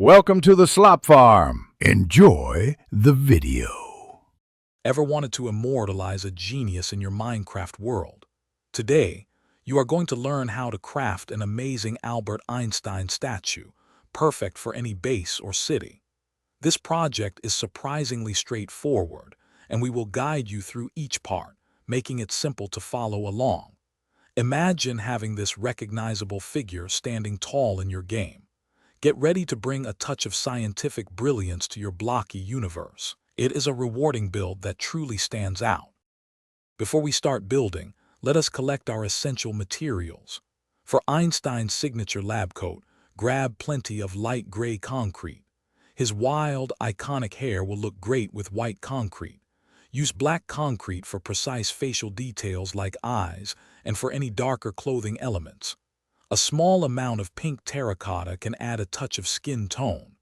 Welcome to the Slop Farm. Enjoy the video. Ever wanted to immortalize a genius in your Minecraft world? Today, you are going to learn how to craft an amazing Albert Einstein statue, perfect for any base or city. This project is surprisingly straightforward, and we will guide you through each part, making it simple to follow along. Imagine having this recognizable figure standing tall in your game. Get ready to bring a touch of scientific brilliance to your blocky universe. It is a rewarding build that truly stands out. Before we start building, let us collect our essential materials. For Einstein's signature lab coat, grab plenty of light gray concrete. His wild, iconic hair will look great with white concrete. Use black concrete for precise facial details like eyes and for any darker clothing elements. A small amount of pink terracotta can add a touch of skin tone.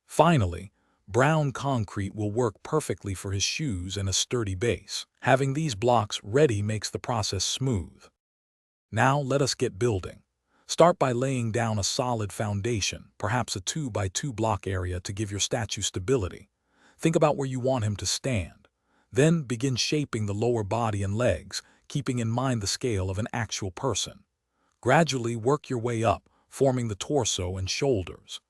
Finally, brown concrete will work perfectly for his shoes and a sturdy base. Having these blocks ready makes the process smooth. Now let us get building. Start by laying down a solid foundation, perhaps a 2x2 block area to give your statue stability. Think about where you want him to stand. Then begin shaping the lower body and legs, keeping in mind the scale of an actual person. Gradually work your way up, forming the torso and shoulders.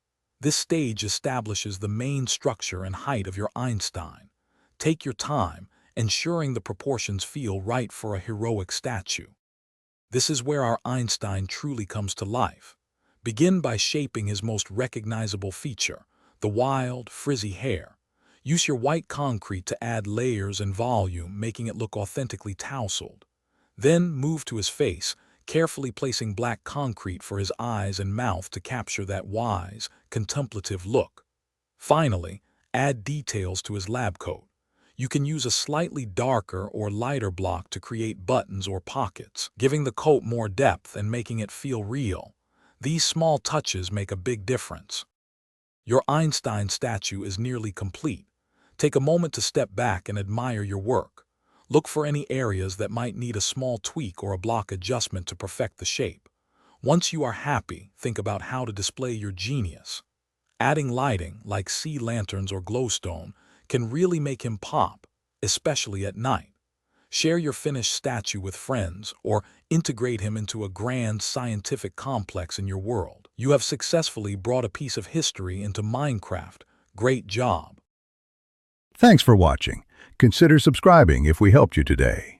This stage establishes the main structure and height of your Einstein. Take your time, ensuring the proportions feel right for a heroic statue. This is where our Einstein truly comes to life. Begin by shaping his most recognizable feature, the wild, frizzy hair. Use your white concrete to add layers and volume, making it look authentically tousled. Then move to his face, carefully placing black concrete for his eyes and mouth to capture that wise, contemplative look. Finally, add details to his lab coat. You can use a slightly darker or lighter block to create buttons or pockets, giving the coat more depth and making it feel real. These small touches make a big difference. Your Einstein statue is nearly complete. Take a moment to step back and admire your work. Look for any areas that might need a small tweak or a block adjustment to perfect the shape. Once you are happy, think about how to display your genius. Adding lighting, like sea lanterns or glowstone, can really make him pop, especially at night. Share your finished statue with friends or integrate him into a grand scientific complex in your world. You have successfully brought a piece of history into Minecraft. Great job! Thanks for watching. Consider subscribing if we helped you today.